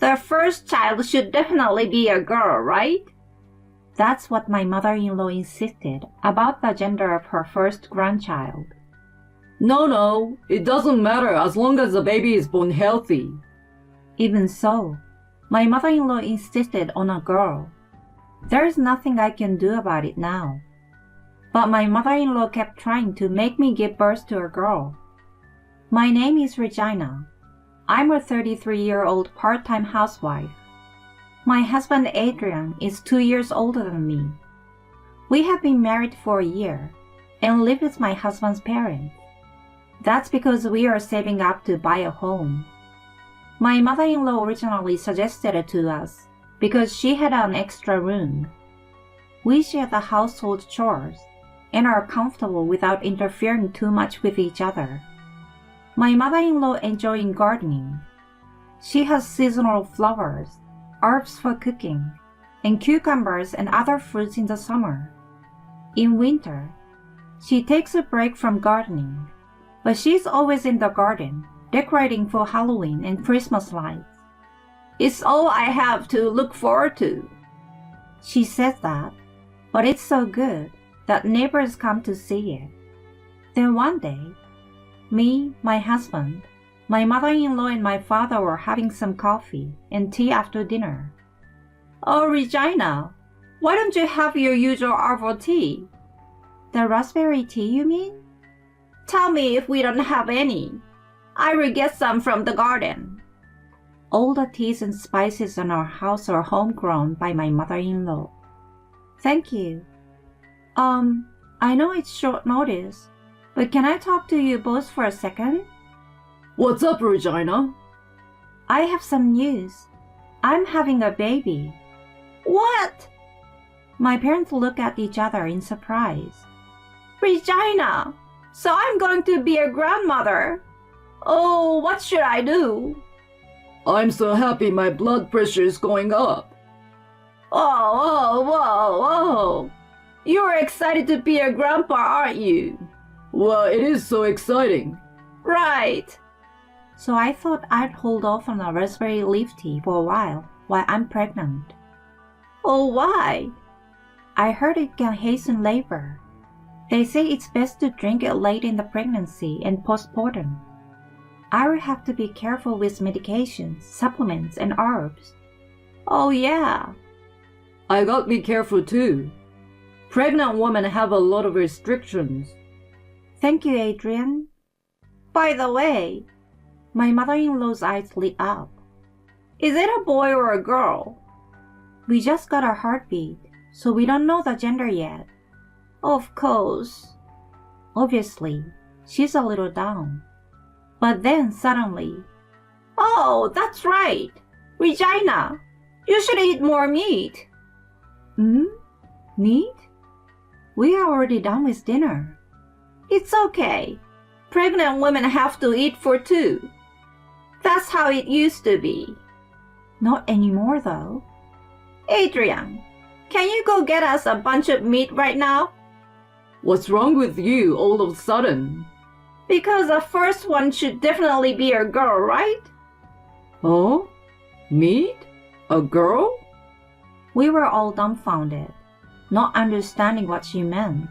The first child should definitely be a girl, right? That's what my mother-in-law insisted about the gender of her first grandchild. No, it doesn't matter as long as the baby is born healthy. Even so, my mother-in-law insisted on a girl. There is nothing I can do about it now. But my mother-in-law kept trying to make me give birth to a girl. My name is Regina. I'm a 33-year-old part-time housewife. My husband Adrian is 2 years older than me. We have been married for a year and live with my husband's parents. That's because we are saving up to buy a home. My mother-in-law originally suggested it to us because she had an extra room. We share the household chores and are comfortable without interfering too much with each other. My mother-in-law enjoys gardening. She has seasonal flowers, herbs for cooking, and cucumbers and other fruits in the summer. In winter, she takes a break from gardening, but she's always in the garden, decorating for Halloween and Christmas lights. It's all I have to look forward to. She says that, but it's so good that neighbors come to see it. Then one day, me, my husband, my mother-in-law and my father were having some coffee and tea after dinner. Oh, Regina, why don't you have your usual herbal tea? The raspberry tea, you mean? Tell me if we don't have any. I will get some from the garden. All the teas and spices in our house are homegrown by my mother-in-law. Thank you. I know it's short notice, but can I talk to you both for a second? What's up, Regina? I have some news. I'm having a baby. What? My parents look at each other in surprise. Regina, so I'm going to be a grandmother. Oh, what should I do? I'm so happy my blood pressure is going up. Whoa. You're excited to be a grandpa, aren't you? Well, it is so exciting. Right. So I thought I'd hold off on the raspberry leaf tea for a while I'm pregnant. Oh, why? I heard it can hasten labor. They say it's best to drink it late in the pregnancy and postpartum. I will have to be careful with medications, supplements, and herbs. Oh, yeah. I gotta be careful too. Pregnant women have a lot of restrictions. Thank you, Adrian. By the way, my mother-in-law's eyes lit up. Is it a boy or a girl? We just got a heartbeat, so we don't know the gender yet. Of course. Obviously, she's a little down. But then suddenly, oh, that's right. Regina, you should eat more meat. Meat? We are already done with dinner. It's okay. Pregnant women have to eat for two. That's how it used to be. Not anymore, though. Adrian, can you go get us a bunch of meat right now? What's wrong with you all of a sudden? Because the first one should definitely be a girl, right? Oh? Meat? A girl? We were all dumbfounded, not understanding what she meant,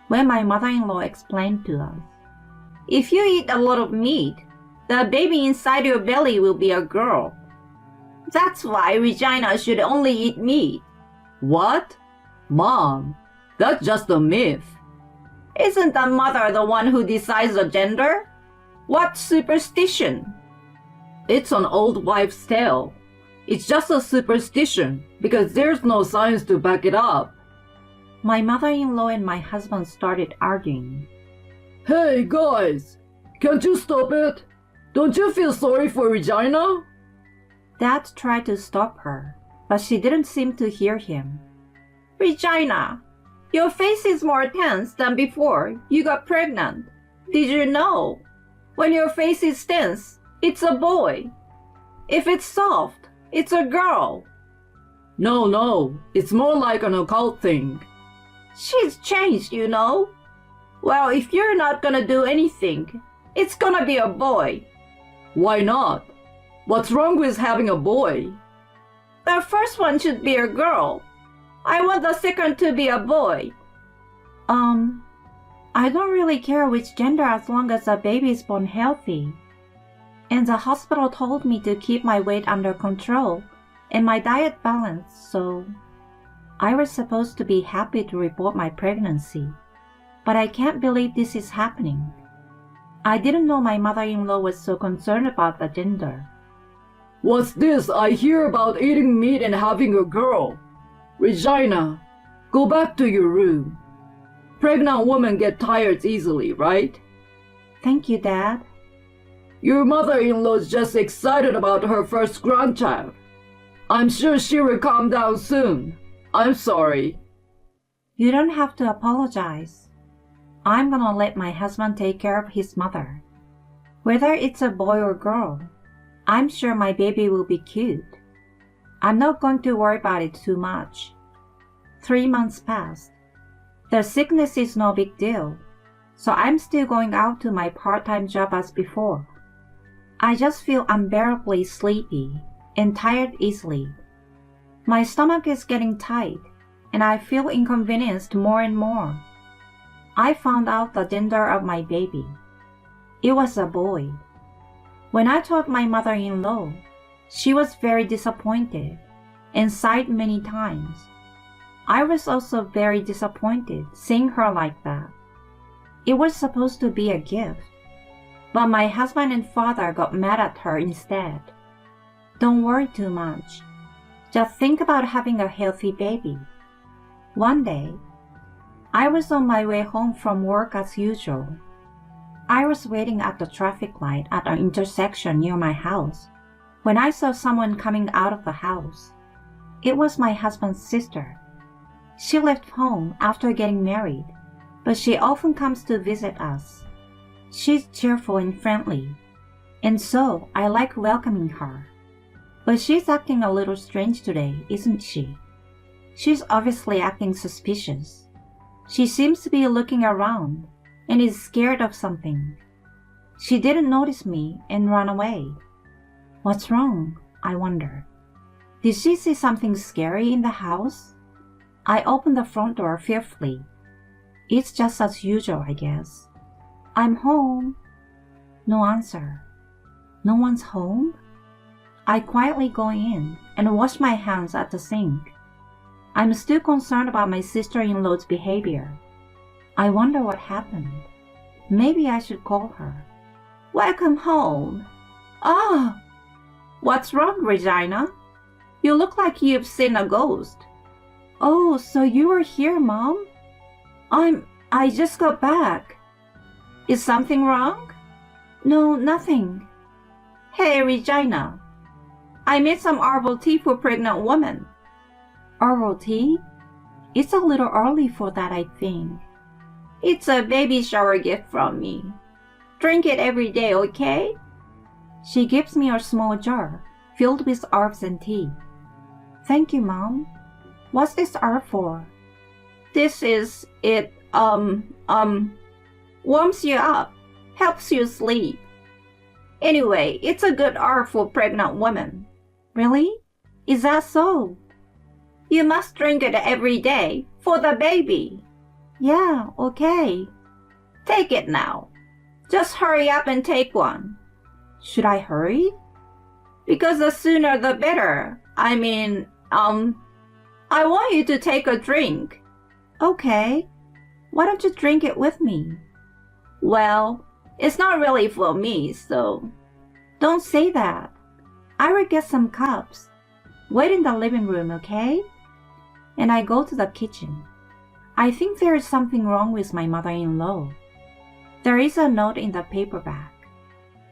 when my mother-in-law explained to us. If you eat a lot of meat, the baby inside your belly will be a girl. That's why Regina should only eat meat. What? Mom, that's just a myth. Isn't the mother the one who decides the gender? What superstition? It's an old wives' tale. It's just a superstition because there's no science to back it up. My mother-in-law and my husband started arguing. Hey guys, can't you stop it? Don't you feel sorry for Regina? Dad tried to stop her, but she didn't seem to hear him. Regina, your face is more tense than before you got pregnant. Did you know? When your face is tense, it's a boy. If it's soft, it's a girl. No, it's more like an occult thing. She's changed, you know. Well, if you're not gonna do anything, it's gonna be a boy. Why not? What's wrong with having a boy? The first one should be a girl. I want the second to be a boy. I don't really care which gender as long as the baby is born healthy. And the hospital told me to keep my weight under control and my diet balanced, so I was supposed to be happy to report my pregnancy. But I can't believe this is happening. I didn't know my mother-in-law was so concerned about the gender. What's this I hear about eating meat and having a girl? Regina, go back to your room. Pregnant women get tired easily, right? Thank you, Dad. Your mother-in-law's just excited about her first grandchild. I'm sure she will calm down soon. I'm sorry. You don't have to apologize. I'm gonna let my husband take care of his mother. Whether it's a boy or girl, I'm sure my baby will be cute. I'm not going to worry about it too much. 3 months passed. The sickness is no big deal, so I'm still going out to my part-time job as before. I just feel unbearably sleepy and tired easily. My stomach is getting tight, and I feel inconvenienced more and more. I found out the gender of my baby. It was a boy. When I told my mother-in-law, she was very disappointed and sighed many times. I was also very disappointed seeing her like that. It was supposed to be a gift, but my husband and father got mad at her instead. Don't worry too much. Just think about having a healthy baby. One day, I was on my way home from work as usual. I was waiting at the traffic light at an intersection near my house when I saw someone coming out of the house. It was my husband's sister. She left home after getting married, but she often comes to visit us. She's cheerful and friendly, and so I like welcoming her. But she's acting a little strange today, isn't she? She's obviously acting suspicious. She seems to be looking around and is scared of something. She didn't notice me and ran away. What's wrong? I wonder. Did she see something scary in the house? I opened the front door fearfully. It's just as usual, I guess. I'm home. No answer. No one's home? I quietly go in and wash my hands at the sink. I'm still concerned about my sister-in-law's behavior. I wonder what happened. Maybe I should call her. Welcome home. Ah, what's wrong, Regina? You look like you've seen a ghost. Oh, so you were here, Mom? I just got back. Is something wrong? No, nothing. Hey, Regina. I made some herbal tea for pregnant women. Herbal tea? It's a little early for that, I think. It's a baby shower gift from me. Drink it every day, okay? She gives me a small jar filled with herbs and tea. Thank you, Mom. What's this herb for? It warms you up, helps you sleep. Anyway, it's a good herb for pregnant women. Really? Is that so? You must drink it every day for the baby. Yeah, okay. Take it now. Just hurry up and take one. Should I hurry? Because the sooner the better. I want you to take a drink. Okay. Why don't you drink it with me? Well, it's not really for me, so... Don't say that. I will get some cups. Wait in the living room, okay? And I go to the kitchen. I think there is something wrong with my mother-in-law. There is a note in the paperback.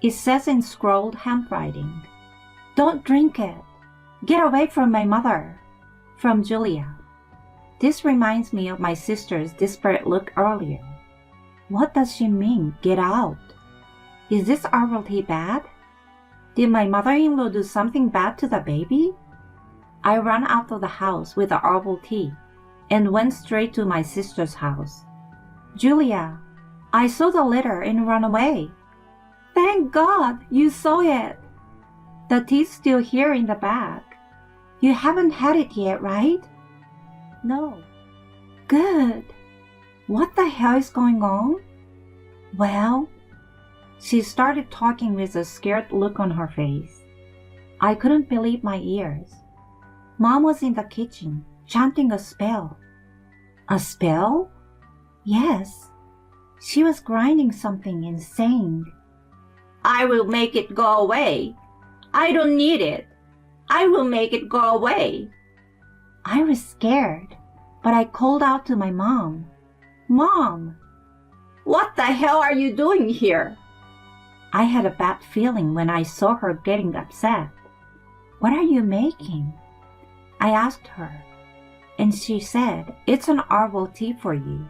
It says in scrawled handwriting, "Don't drink it. Get away from my mother." From Julia. This reminds me of my sister's desperate look earlier. What does she mean, get out? Is this herbal tea bad? Did my mother-in-law do something bad to the baby? I ran out of the house with the herbal tea and went straight to my sister's house. Julia, I saw the letter and ran away. Thank God you saw it. The tea's still here in the bag. You haven't had it yet, right? No. Good. What the hell is going on? Well, she started talking with a scared look on her face. I couldn't believe my ears. Mom was in the kitchen, chanting a spell. A spell? Yes. She was grinding something and saying, I will make it go away. I don't need it. I will make it go away. I was scared, but I called out to my mom. Mom! What the hell are you doing here? I had a bad feeling when I saw her getting upset. What are you making? I asked her, and she said, it's an herbal tea for you.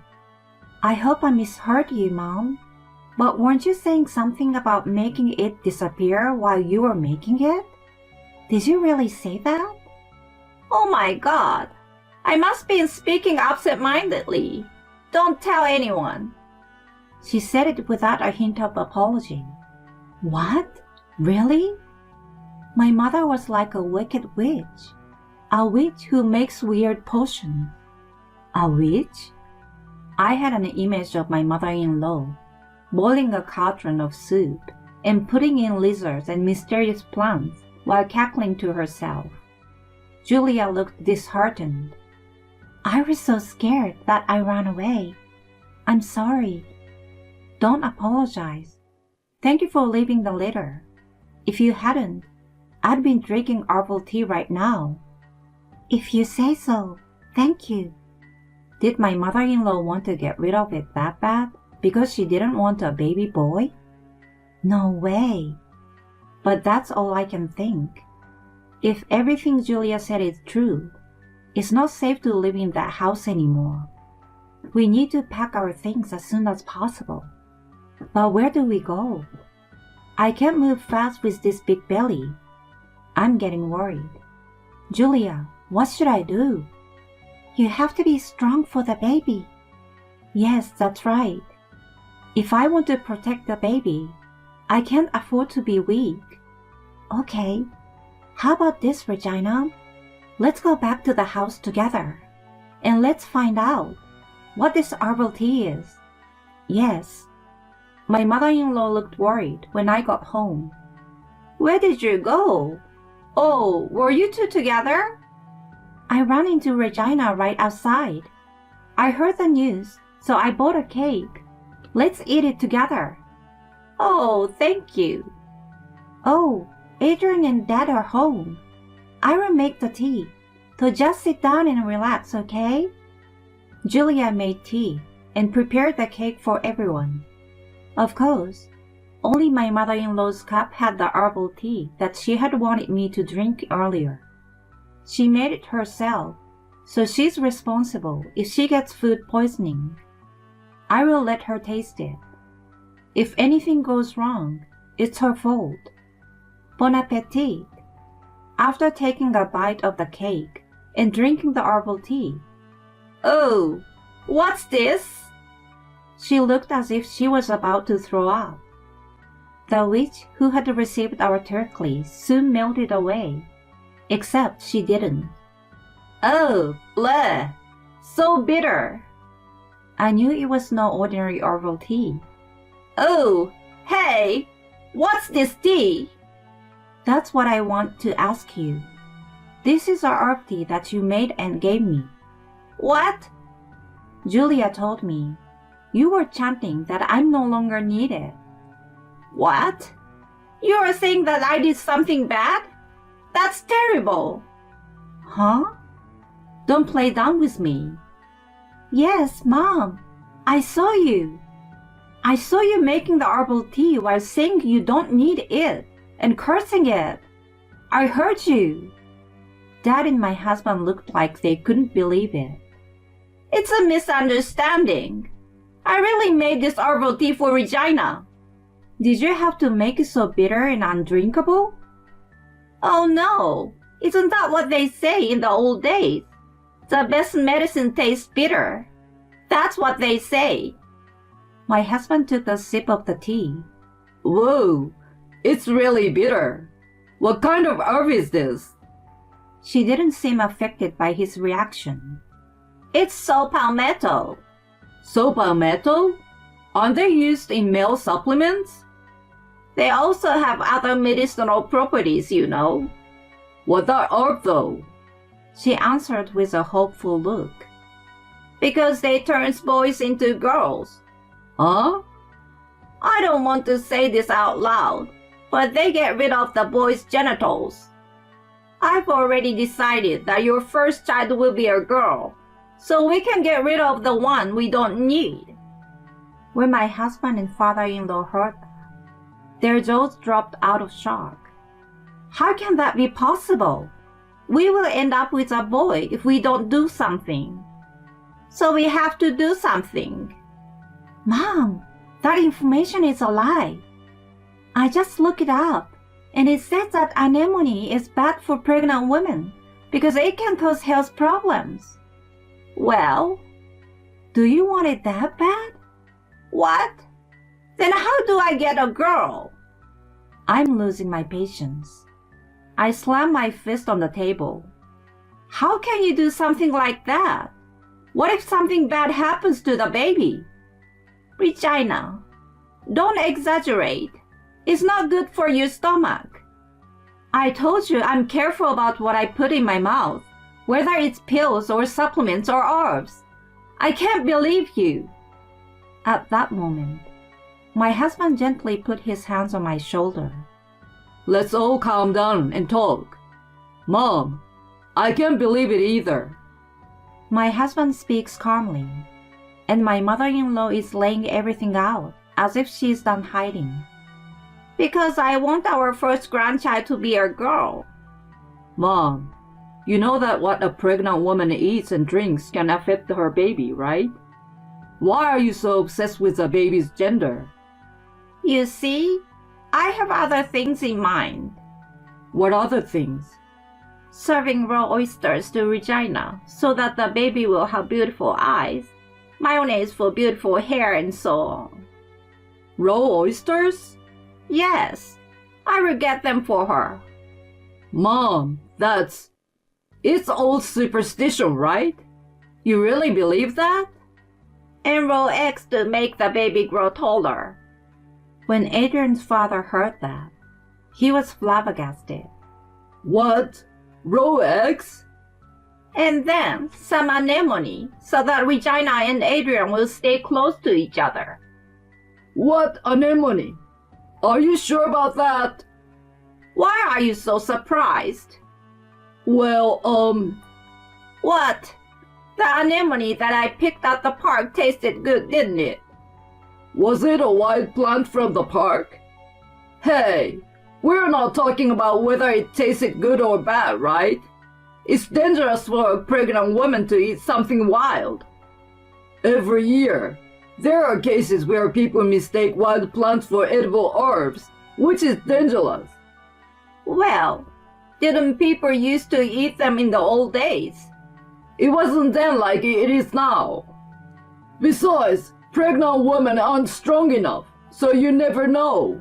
I hope I misheard you, Mom. But weren't you saying something about making it disappear while you were making it? Did you really say that? Oh my God. I must be speaking absent-mindedly. Don't tell anyone. She said it without a hint of apology. What? Really? My mother was like a wicked witch. A witch who makes weird potions. A witch? I had an image of my mother-in-law, boiling a cauldron of soup and putting in lizards and mysterious plants while cackling to herself. Julia looked disheartened. I was so scared that I ran away. I'm sorry. Don't apologize. Thank you for leaving the letter. If you hadn't, I'd been drinking herbal tea right now. If you say so, thank you. Did my mother-in-law want to get rid of it that bad because she didn't want a baby boy? No way. But that's all I can think. If everything Julia said is true, it's not safe to live in that house anymore. We need to pack our things as soon as possible. But where do we go? I can't move fast with this big belly. I'm getting worried. Julia, what should I do? You have to be strong for the baby. Yes, that's right. If I want to protect the baby, I can't afford to be weak. Okay. How about this, Regina? Let's go back to the house together. And let's find out what this herbal tea is. Yes. My mother-in-law looked worried when I got home. Where did you go? Oh, were you two together? I ran into Regina right outside. I heard the news, so I bought a cake. Let's eat it together. Oh, thank you. Oh, Adrian and Dad are home. I will make the tea, so just sit down and relax, okay? Julia made tea and prepared the cake for everyone. Of course, only my mother-in-law's cup had the herbal tea that she had wanted me to drink earlier. She made it herself, so she's responsible if she gets food poisoning. I will let her taste it. If anything goes wrong, it's her fault. Bon appetit. After taking a bite of the cake and drinking the herbal tea. Oh, what's this? She looked as if she was about to throw up. The witch who had received our turkey soon melted away, except she didn't. Oh, bleh, so bitter. I knew it was no ordinary herbal tea. Oh, hey, what's this tea? That's what I want to ask you. This is a herb tea that you made and gave me. What? Julia told me. You were chanting that I'm no longer needed. What? You are saying that I did something bad? That's terrible. Huh? Don't play dumb with me. Yes, Mom. I saw you. I saw you making the herbal tea while saying you don't need it and cursing it. I heard you. Dad and my husband looked like they couldn't believe it. It's a misunderstanding. I really made this herbal tea for Regina. Did you have to make it so bitter and undrinkable? Oh no, isn't that what they say in the old days? The best medicine tastes bitter. That's what they say. My husband took a sip of the tea. Whoa, it's really bitter. What kind of herb is this? She didn't seem affected by his reaction. It's saw palmetto. Saw palmetto? Aren't they used in male supplements? They also have other medicinal properties, you know. What are herb though? She answered with a hopeful look. Because they turns boys into girls. Huh? I don't want to say this out loud, but they get rid of the boys' genitals. I've already decided that your first child will be a girl, so we can get rid of the one we don't need. When my husband and father-in-law heard that, their jaws dropped out of shock. How can that be possible? We will end up with a boy if we don't do something. So we have to do something. Mom, that information is a lie. I just looked it up, and it says that anemone is bad for pregnant women because it can cause health problems. Well, do you want it that bad? What? Then how do I get a girl? I'm losing my patience. I slammed my fist on the table. How can you do something like that? What if something bad happens to the baby? Regina, don't exaggerate. It's not good for your stomach. I told you I'm careful about what I put in my mouth, whether it's pills or supplements or herbs. I can't believe you. At that moment, my husband gently put his hands on my shoulder. Let's all calm down and talk. Mom, I can't believe it either. My husband speaks calmly, and my mother-in-law is laying everything out as if she's done hiding. Because I want our first grandchild to be a girl. Mom, you know that what a pregnant woman eats and drinks can affect her baby, right? Why are you so obsessed with the baby's gender? You see, I have other things in mind. What other things? Serving raw oysters to Regina so that the baby will have beautiful eyes, mayonnaise for beautiful hair, and so on. Raw oysters? Yes, I will get them for her. Mom, it's old superstition, right? You really believe that? And raw eggs to make the baby grow taller. When Adrian's father heard that, he was flabbergasted. What? Raw eggs? And then some anemone so that Regina and Adrian will stay close to each other. What anemone? Are you sure about that? Why are you so surprised? Well, What? The anemone that I picked at the park tasted good, didn't it? Was it a wild plant from the park? Hey, we're not talking about whether it tasted good or bad, right? It's dangerous for a pregnant woman to eat something wild. Every year, there are cases where people mistake wild plants for edible herbs, which is dangerous. Well, didn't people used to eat them in the old days? It wasn't then like it is now. Besides, pregnant women aren't strong enough, so you never know.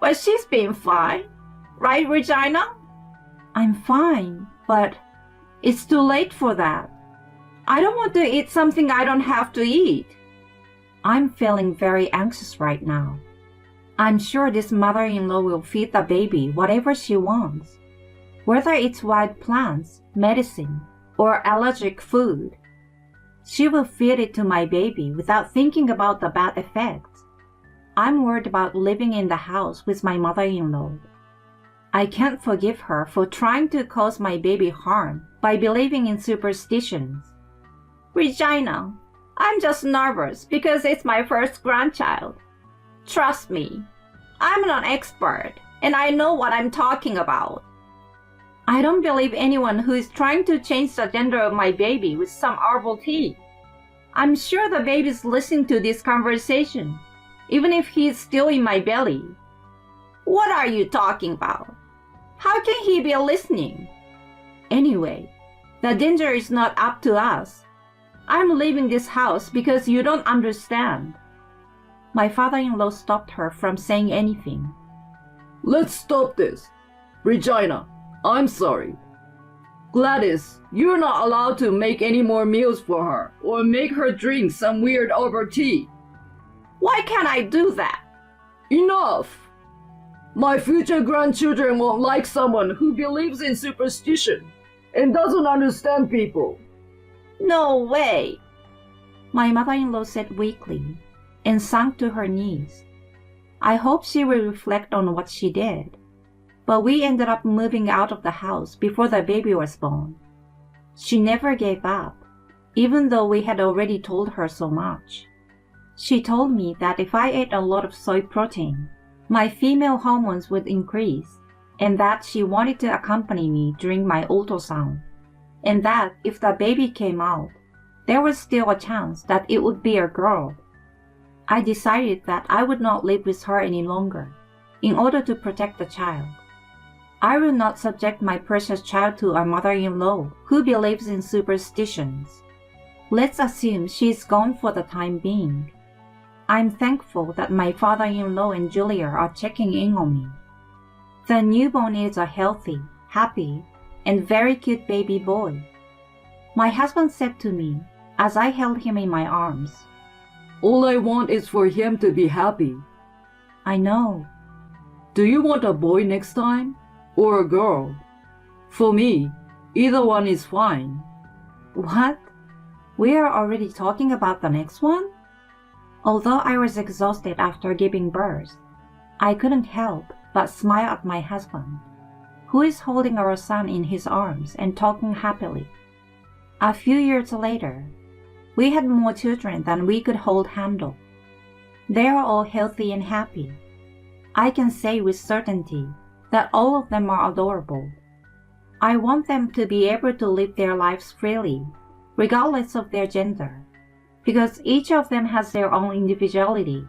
But she's been fine, right, Regina? I'm fine, but it's too late for that. I don't want to eat something I don't have to eat. I'm feeling very anxious right now. I'm sure this mother-in-law will feed the baby whatever she wants, whether it's wild plants, medicine, or allergic food. She will feed it to my baby without thinking about the bad effects. I'm worried about living in the house with my mother-in-law. I can't forgive her for trying to cause my baby harm by believing in superstitions. Regina, I'm just nervous because it's my first grandchild. Trust me, I'm not an expert and I know what I'm talking about. I don't believe anyone who is trying to change the gender of my baby with some herbal tea. I'm sure the baby's listening to this conversation, even if he's still in my belly. What are you talking about? How can he be listening? Anyway, the danger is not up to us. I'm leaving this house because you don't understand. My father-in-law stopped her from saying anything. Let's stop this. Regina, I'm sorry. Gladys, you're not allowed to make any more meals for her or make her drink some weird herbal tea. Why can't I do that? Enough! My future grandchildren won't like someone who believes in superstition and doesn't understand people. No way. My mother-in-law said weakly and sank to her knees. I hope she will reflect on what she did. But we ended up moving out of the house before the baby was born. She never gave up, even though we had already told her so much. She told me that if I ate a lot of soy protein, my female hormones would increase, and that she wanted to accompany me during my ultrasound, and that if the baby came out, there was still a chance that it would be a girl. I decided that I would not live with her any longer, in order to protect the child. I will not subject my precious child to a mother-in-law who believes in superstitions. Let's assume she's gone for the time being. I'm thankful that my father-in-law and Julia are checking in on me. The newborn is a healthy, happy, and very cute baby boy. My husband said to me as I held him in my arms, All I want is for him to be happy. I know. Do you want a boy next time? Or a girl? For me, either one is fine. What? We are already talking about the next one? Although I was exhausted after giving birth, I couldn't help but smile at my husband, who is holding our son in his arms and talking happily. A few years later, we had more children than we could handle. They are all healthy and happy. I can say with certainty that all of them are adorable. I want them to be able to live their lives freely, regardless of their gender, because each of them has their own individuality